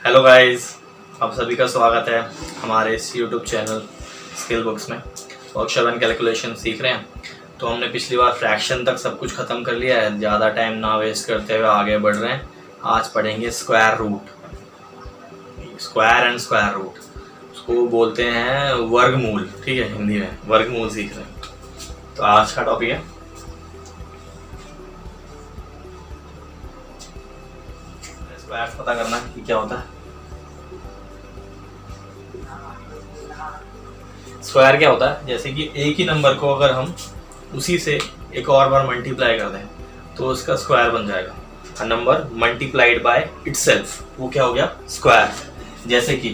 Hello guys, आप सभी का स्वागत है हमारे इस यूट्यूब चैनल स्किल बुक्स में। अक्षर एंड कैलकुलेशन सीख रहे हैं। तो हमने पिछली बार फ्रैक्शन तक सब कुछ ख़त्म कर लिया है। ज़्यादा टाइम ना वेस्ट करते हुए आगे बढ़ रहे हैं। आज पढ़ेंगे square root, square and square root. उसको बोलते हैं वर्गमूल। ठीक है, हिंदी में वर्गमूल सीख रहे हैं। तो आज का टॉपिक है स्क्वायर। पता करना है कि क्या होता है स्क्वायर। क्या होता है, जैसे कि एक ही नंबर को अगर हम उसी से एक और बार मल्टीप्लाई कर दें तो उसका स्क्वायर बन जाएगा। A number multiplied by itself, वो क्या हो गया, स्क्वायर। जैसे कि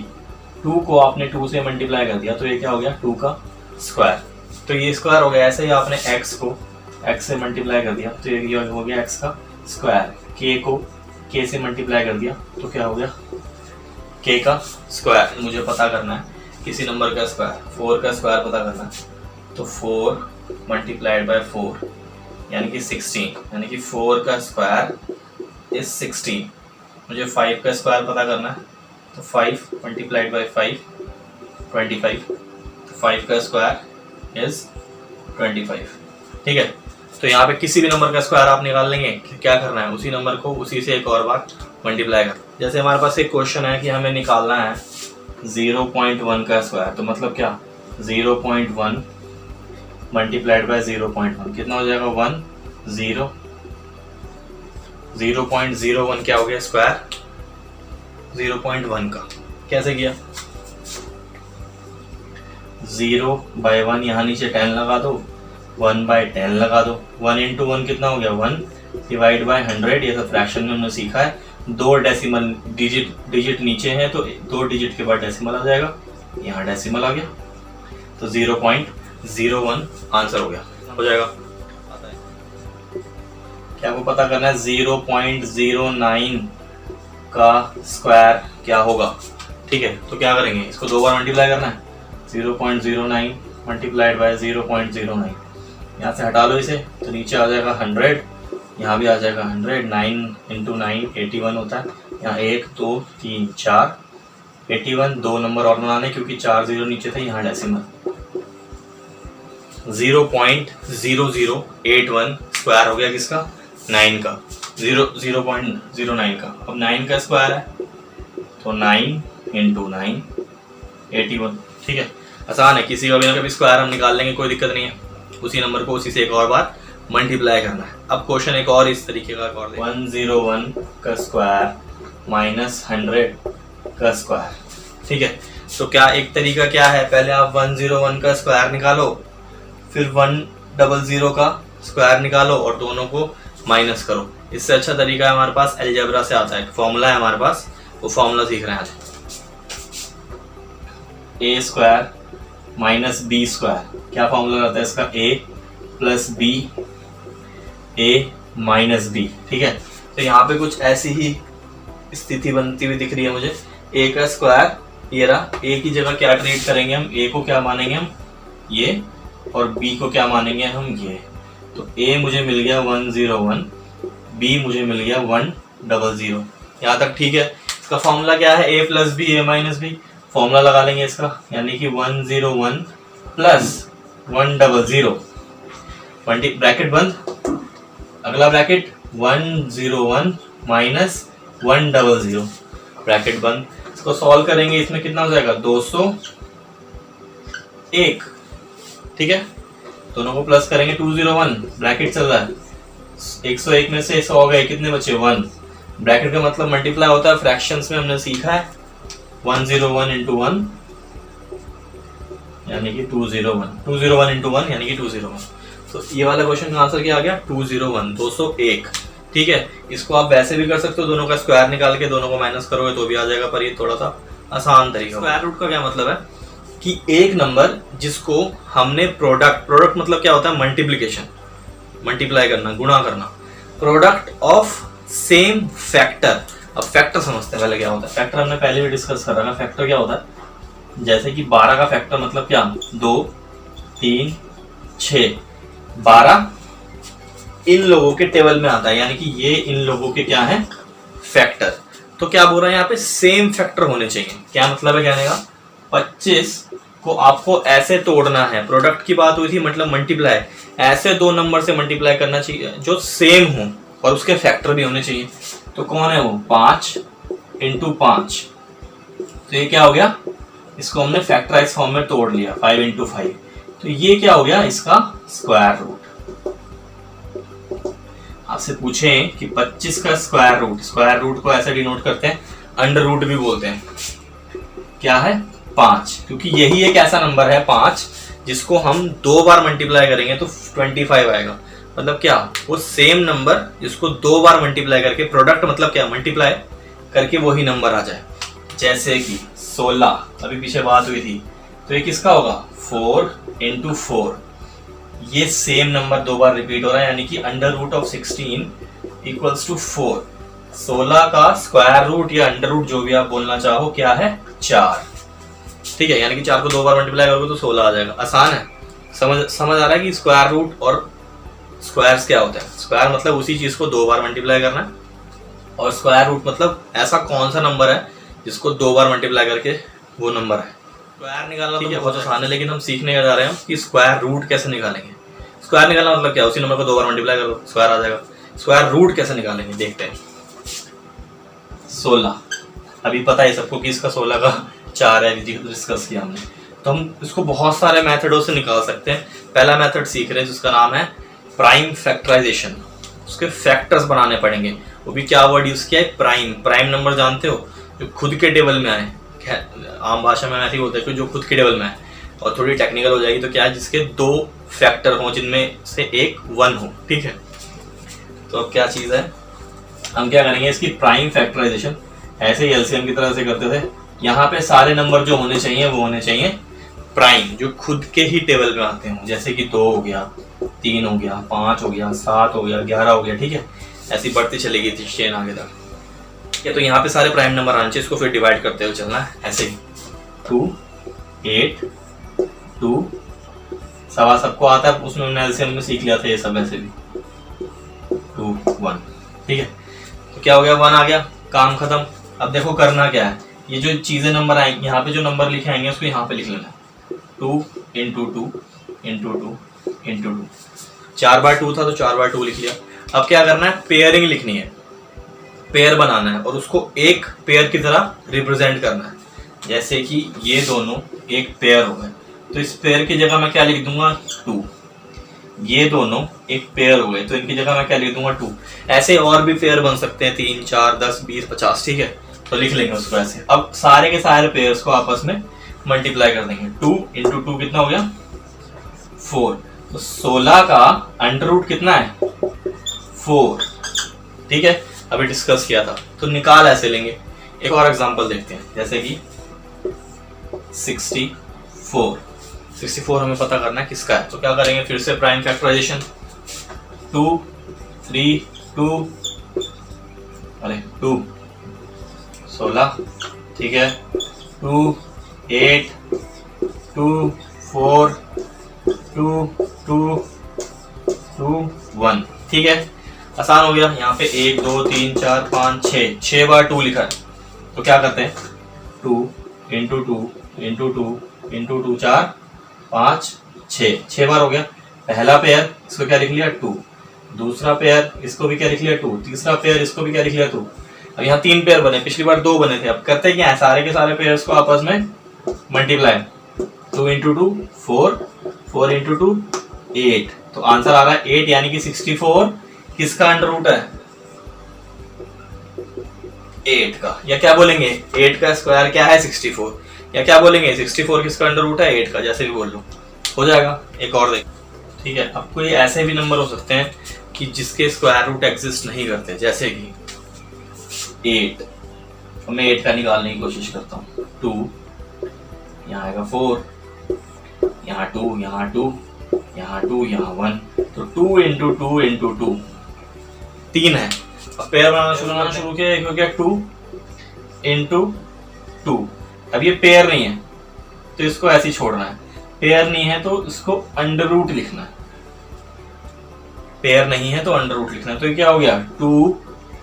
2 को आपने 2 से मल्टीप्लाई कर दिया तो ये क्या हो गया, 2 का स्क्वायर। तो ये स्क्वायर हो गया। ऐसे ही आपने x को x से मल्टीप्लाई कर दिया तो ये हो गया x का स्क्वायर। k को k से मल्टीप्लाई कर दिया तो क्या हो गया, k का स्क्वायर। मुझे पता करना है किसी नंबर का स्क्वायर, 4 का स्क्वायर पता करना है। तो 4 मल्टीप्लाइड बाय 4 यानी कि 16, यानी कि 4 का स्क्वायर इज 16। मुझे 5 का स्क्वायर पता करना है। तो 5 मल्टीप्लाइड बाय 5 25। तो 5 का स्क्वायर इज 25। ठीक है, तो यहाँ पे किसी भी नंबर का स्क्वायर आप निकाल लेंगे। क्या करना है, उसी नंबर को उसी से एक और बार मल्टीप्लाई कर। जैसे हमारे पास एक क्वेश्चन है कि हमें निकालना है 0.1 का स्क्वायर। तो मतलब क्या, 0.1 मल्टीप्लाइड बाय 0.1 कितना हो जाएगा, 1 0 0.01 क्या हो गया स्क्वायर 0.1 का। कैसे किया, 0/1 यहाँ नीचे 10 लगा दो, 1/10 लगा दो। 1 into 1 कितना हो गया, 1 डिवाइड बाय 100। ये सब फ्रैक्शन में हमने सीखा है। 2 डेसिमल डिजिट नीचे है तो 2 डिजिट के बाद डेसिमल आ जाएगा। यहाँ डेसिमल आ गया तो 0.01 आंसर हो गया, हो जाएगा। क्या आपको पता करना है 0.09 का स्क्वायर क्या होगा। ठीक है, तो क्या करेंगे, इसको 2 बार मल्टीप्लाई करना है। 0.09 मल्टीप्लाइड बाय 0.09, यहाँ से हटा लो इसे तो नीचे आ जाएगा 100, यहाँ भी आ जाएगा 100। 9 into 9 81 होता है। यहाँ 1 2 3 4 81। 2 नंबर और बनाने क्योंकि 4 0 नीचे थे, यहाँ डेसिमल। 0.0081 स्क्वायर हो गया किसका, 9 का। 0.09 का। अब 9 का स्क्वायर है तो 9 into 9 81। ठीक है, आसान है। किसी का भी ना कभी स्क्वायर हम निकाल लेंगे, कोई दिक्कत नहीं है। उसी नंबर को उसी से एक और बार मल्टीप्लाई करना है। अब क्वेश्चन एक और इस तरीके का 101 का स्क्वायर माइनस 100 का स्क्वायर। ठीक है, तो क्या एक तरीका क्या है, पहले आप 101 का स्क्वायर निकालो, फिर 100 का स्क्वायर निकालो और दोनों को माइनस करो। इससे अच्छा तरीका है हमारे पास अलजेब्रा से आता है, फॉर्मूला है हमारे पास, वो फॉर्मूला सीख रहे हैं आज। A square minus b square, क्या फॉर्मूला रहता है इसका, a plus b, a minus b. ठीक है, तो यहाँ पे कुछ ऐसी ही स्थिति बनती हुई दिख रही है मुझे। a का स्क्वायर ये रहा, a की जगह क्या ट्रीट करेंगे हम, a को क्या मानेंगे हम ये, और b को क्या मानेंगे हम ये। तो a मुझे मिल गया 101, b मुझे मिल गया 100। यहाँ तक ठीक है। इसका फॉर्मूला क्या है, a plus b, a minus b. Formula लगा लेंगे इसका, यानी कि 101 प्लस 100 ब्रैकेट बंद, अगला ब्रैकेट 101 माइनस 100 ब्रैकेट बंद। इसको सॉल्व करेंगे, इसमें कितना हो जाएगा 201। ठीक है, दोनों को प्लस करेंगे, 201 ब्रैकेट चल रहा है। 101 में से 100 गए, कितने बचे 1। ब्रैकेट का मतलब मल्टीप्लाई होता है, फ्रैक्शंस में हमने सीखा है। 101 into 1 यानी कि 201, 201 into 1 यानी कि 201। तो ये वाला क्वेश्चन का आंसर क्या आ गया, 201, 201। ठीक है, इसको आप वैसे भी कर सकते हो, दोनों का स्क्वायर निकाल के दोनों को माइनस करोगे तो भी आ जाएगा, पर ये थोड़ा सा आसान तरीका। स्क्वायर रूट का क्या मतलब है कि एक नंबर जिसको हमने प्रोडक्ट मतलब क्या होता है, मल्टीप्लीकेशन, मल्टीप्लाई करना, गुणा करना, प्रोडक्ट ऑफ सेम फैक्टर। अब फैक्टर समझते हैं पहले क्या होता है। फैक्टर हमने पहले भी डिस्कस कर रखा है। फैक्टर क्या होता है, जैसे कि 12 का फैक्टर मतलब क्या, 2 3 6। 12 इन लोगों के टेबल में आता है, यानी कि ये इन लोगों के क्या है, फैक्टर। तो क्या बोल रहे हैं यहाँ पे, सेम फैक्टर होने चाहिए। क्या मतलब है कहने का, 25 को आपको ऐसे तोड़ना है, प्रोडक्ट की बात हुई थी मतलब मल्टीप्लाई, ऐसे दो नंबर से मल्टीप्लाई करना चाहिए जो सेम हो और उसके फैक्टर भी होने चाहिए। तो कौन है वो, 5 इंटू 5, तो ये क्या हो गया, इसको हमने फैक्टराइज फॉर्म में तोड़ लिया, 5 इंटू 5, तो ये क्या हो गया, इसका स्क्वायर रूट। आपसे पूछें कि 25 का स्क्वायर रूट को ऐसे डिनोट करते हैं, अंडर रूट भी बोलते हैं, क्या है 5, क्योंकि यही एक ऐसा नंबर है 5 जिसको हम 2 बार मल्टीप्लाई करेंगे तो 25 आएगा। मतलब क्या, वो सेम नंबर जिसको 2 बार मल्टीप्लाई करके, प्रोडक्ट मतलब क्या, मल्टीप्लाई करके वही नंबर आ जाए। जैसे कि 16 अभी पीछे बात हुई थी, तो ये किसका होगा, 4 इंटू 4, ये सेम नंबर 2 बार रिपीट हो रहा है, यानी कि under root of 16 equals to 4। 16 का स्क्वायर रूट या अंडर रूट जो भी आप बोलना चाहो क्या है, 4। ठीक है, यानी कि 4 को 2 बार मल्टीप्लाई करोगे तो 16 आ जाएगा। आसान है, समझ आ रहा है कि स्क्वायर रूट और स्क्वायर्स क्या होता है। स्क्वायर मतलब उसी चीज को 2 बार मल्टीप्लाई करना है, और स्क्वायर रूट मतलब ऐसा कौन सा नंबर है जिसको 2 बार मल्टीप्लाई करके वो नंबर है। स्क्वायर निकालना तो बहुत आसान है, लेकिन हम सीखने जा रहे हैं कि स्क्वायर रूट कैसे निकालेंगे। स्क्वायर निकालना मतलब क्या, उसी नंबर को 2 बार मल्टीप्लाई करो, स्क्वायर आ जाएगा। स्क्वायर रूट कैसे निकालेंगे देखते हैं। 16 अभी पता है सबको कि इसका 16 का 4 है, डिस्कस किया हमने। तो हम इसको बहुत सारे मेथडों से निकाल सकते हैं। पहला मेथड सीख रहे हैं जिसका नाम है प्राइम फैक्टराइजेशन। उसके फैक्टर्स बनाने पड़ेंगे, वो भी क्या वर्ड यूज किया है, प्राइम। प्राइम नंबर जानते हो, जो खुद के टेबल में आए, आम भाषा में ऐसे ही बोलते हैं कि जो खुद के टेबल में आए। और थोड़ी टेक्निकल हो जाएगी तो क्या है, जिसके 2 फैक्टर हों जिनमें से एक 1 हो। ठीक है, तो अब क्या चीज है, हम क्या करेंगे, इसकी प्राइम फैक्टराइजेशन ऐसे ही एलसीएम की तरह से करते थे। यहाँ पे सारे नंबर जो होने चाहिए वो होने चाहिए प्राइम, जो खुद के ही टेबल में आते हों। जैसे कि 2 हो गया, 3 हो गया, 5 हो गया, 7 हो गया, 11 हो गया। ठीक है, ऐसी बढ़ती चलेगी थी चेन आगे तक। तो यहाँ पे सारे प्राइम नंबर आने चाहिए, इसको फिर डिवाइड करते हुए चलना है ऐसे ही। 2, 8, 2, सवा सबको आता है, उसमें हमने एलसीएम में सीख लिया था ये सब। ऐसे भी 2, 1। ठीक है, तो क्या हो गया, 1 आ गया, काम खत्म। अब देखो करना क्या है, ये जो चीजें नंबर आएंगे, यहाँ पे जो नंबर लिखे आएंगे उसको यहाँ पे लिख लेना, 2 इंटू 2 इंटू 2 इंटू 2। 4 बार 2 था तो 4 बार 2 लिख लिया। अब क्या करना है, पेयरिंग लिखनी है, पेयर बनाना है और उसको एक पेयर की तरह रिप्रेजेंट करना है। जैसे कि ये दोनों एक पेयर हो गए, तो इस पेयर की जगह मैं क्या लिख दूंगा, 2। ये दोनों एक पेयर हो गए, तो इनकी जगह मैं क्या लिख दूंगा, 2। ऐसे और भी पेयर बन सकते हैं, 3, 4, 10, 20, 50। ठीक है, तो लिख लेंगे उसको ऐसे। अब सारे के सारे पेयर्स को आपस में मल्टीप्लाई कर देंगे। 2 इंटू 2 कितना हो गया, 4। तो 16 का अंडर रूट कितना है, 4। ठीक है, अभी डिस्कस किया था, तो निकाल ऐसे लेंगे। एक और एग्जांपल देखते हैं, जैसे कि 64। 64 हमें पता करना है किसका है, तो क्या करेंगे, फिर से प्राइम फैक्टराइजेशन। 2, 3, 2, 16। ठीक है, 2, 8, 2, 4, 2, 2, 2, 1। ठीक है, आसान हो गया। यहाँ पे 1, 2, 3, 4, 5, 6 बार 2 लिखा है, तो क्या करते हैं, 2 इंटू 2 इंटू 2 इंटू 2, 4, 5, 6 बार हो गया। पहला पेयर इसको क्या लिख लिया, 2। दूसरा पेयर इसको भी क्या लिख लिया, 2। तीसरा पेयर इसको भी क्या लिख लिया, 2। अब यहाँ 3 पेयर बने, पिछली बार 2 बने थे। अब करते क्या है, सारे के सारे पेयर्स को आपस में मल्टीप्लाई। 2 into 2 4, 4 into 2 8। तो आंसर आ रहा है 8, यानी कि 64 किसका अंडर रूट है, 8 का। या क्या बोलेंगे, 8 का स्क्वायर क्या है, 64। या क्या बोलेंगे, 64 किसका अंडर रूट है, 8 का। जैसे भी बोल लो हो जाएगा। एक और देख, ठीक है, अब कोई ऐसे भी नंबर हो सकते हैं कि जिसके स्क्वायर रूट एग्जिस्ट नहीं करते, जैसे कि 8। मैं 8 का निकालने की कोशिश करता हूँ। 2, यहाँ आएगा 4, यहाँ 2, यहाँ 2, यहाँ 2, यहाँ 1। तो 2 इंटू 2 इंटू 2 3 है। अब पेयर बनाना शुरू किया, हो गया 2 इंटू 2। अब ये पेयर नहीं है तो इसको ऐसे ही छोड़ना है। पेयर नहीं है तो इसको अंडर रूट लिखना है। पेयर नहीं है तो अंडर रूट लिखना है। तो ये क्या हो गया, 2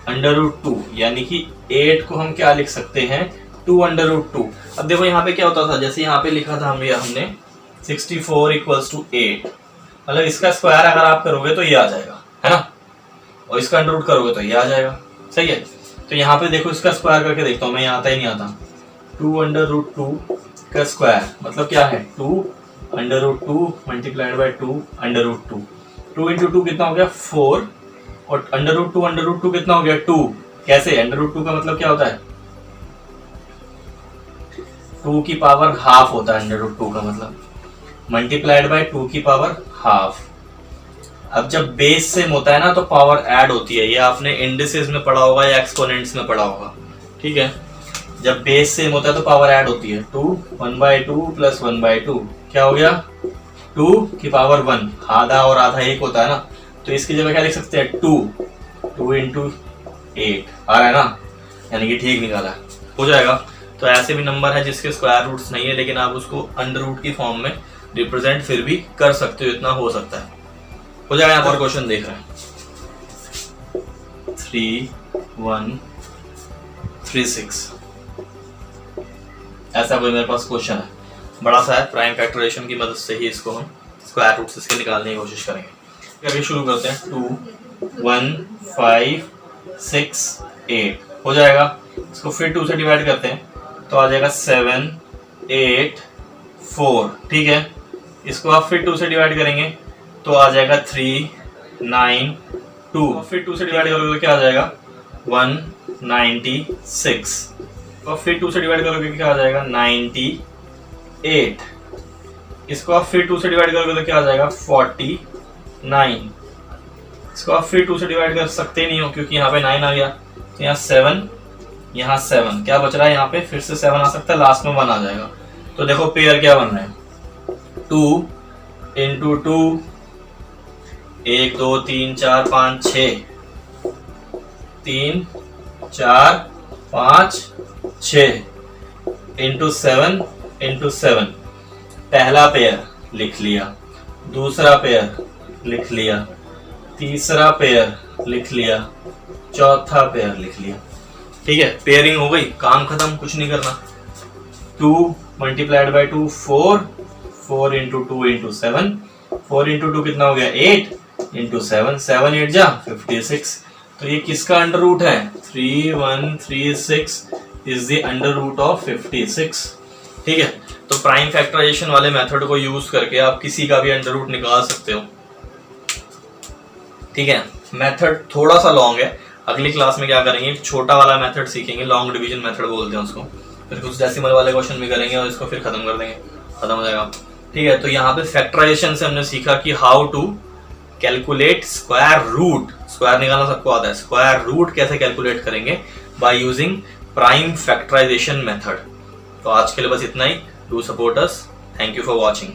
अंडर रूट 2, यानी कि 8 को हम क्या लिख सकते हैं 2√2। अब देखो यहाँ पे क्या होता था, जैसे यहाँ पे लिखा था हमने 64 इक्वल्स टू 8, मतलब इसका स्क्वायर अगर आप करोगे तो ये आ जाएगा, है ना, और इसका अंडर करोगे तो ये आ जाएगा, सही है। तो यहाँ पे देखो इसका स्क्वायर करके देखता हूँ मैं, यहाँ आता ही नहीं आता। 2√2 का स्क्वायर मतलब क्या है 2√2 मल्टीप्लाइड बाय 2√2। 2 इंटू 2 कितना हो गया 4, और √2 कितना हो गया 2। कैसे, √2 का मतलब क्या होता है 2 की पावर हाफ होता है √2 का मतलब, मल्टीप्लाइड बाय 2 की पावर हाफ। अब जब बेस सेम होता है ना तो पावर ऐड होती है, ये आपने इंडिसेस में पढ़ा होगा या एक्सपोनेंट्स में पढ़ा होगा, ठीक है। जब बेस सेम होता है तो पावर ऐड होती है, 2 1/2 प्लस 1/2 क्या हो गया 2 की पावर 1, आधा और आधा एक होता है ना, तो इसकी जगह क्या लिख सकते हैं 2 इंटू 8 आ रहा है ना, यानी कि ठीक निकाला हो जाएगा। तो ऐसे भी नंबर है जिसके स्क्वायर रूट्स नहीं है, लेकिन आप उसको अंडर रूट की फॉर्म में रिप्रेजेंट फिर भी कर सकते हो, इतना हो सकता है, हो जाएगा। यहाँ पर क्वेश्चन देख रहे हैं 3136, ऐसा कोई मेरे पास क्वेश्चन है, बड़ा सा है, प्राइम फैक्टराइजेशन की मदद से ही इसको हम स्क्वायर रूट्स इसके निकालने की कोशिश करेंगे। अभी शुरू करते हैं 2 1 5 6 8 हो जाएगा, इसको फिर 2 से डिवाइड करते हैं तो आ जाएगा 7 8 4, ठीक है। इसको आप फिर 2 से डिवाइड करेंगे तो आ जाएगा 3 9 2, फिर 2 से डिवाइड करोगे तो क्या आ जाएगा 196, और फिर 2 से डिवाइड करोगे क्या आ जाएगा 98, इसको आप फिर 2 से डिवाइड करोगे तो क्या आ जाएगा 49, इसको आप फिर 2 से डिवाइड कर सकते नहीं हो क्योंकि यहाँ पे 9 आ गया, तो यहाँ 7 यहाँ 7 क्या बच रहा है, यहाँ पे फिर से 7 आ सकता है, लास्ट में 1 आ जाएगा। तो देखो पेयर क्या बन रहे हैं 2 इंटू 2 1 2 3 4 5 6 3 4 5 6 इंटू 7 इंटू 7, पहला पेयर लिख लिया, दूसरा पेयर लिख लिया, तीसरा पेयर लिख लिया, चौथा पेयर लिख लिया, ठीक है। पेयरिंग हो गई, काम खत्म, कुछ नहीं करना। 2 multiplied by 2 4, 4 into 2 into 7, 4 into 2 कितना हो गया 8 इंटू 7, 7 8 जा 56। तो ये किसका अंडर रूट है 3136 is the under root of 56, ठीक है। तो प्राइम फैक्टराइजेशन वाले मेथड को यूज करके आप किसी का भी अंडर रूट निकाल सकते हो, ठीक है। मेथड थोड़ा सा लॉन्ग है, अगली क्लास में क्या करेंगे छोटा वाला मेथड सीखेंगे, लॉन्ग डिवीजन मेथड बोलते हैं उसको, फिर कुछ डेसिमल वाले क्वेश्चन भी करेंगे और इसको फिर खत्म कर देंगे, खत्म हो जाएगा, ठीक है। तो यहाँ पे फैक्टराइजेशन से हमने सीखा कि how to calculate square root, square निकालना सबको आता है, स्क्वायर रूट कैसे कैलकुलेट करेंगे by using prime factorization method. तो आज के लिए बस इतना ही, do support us, thank you for watching.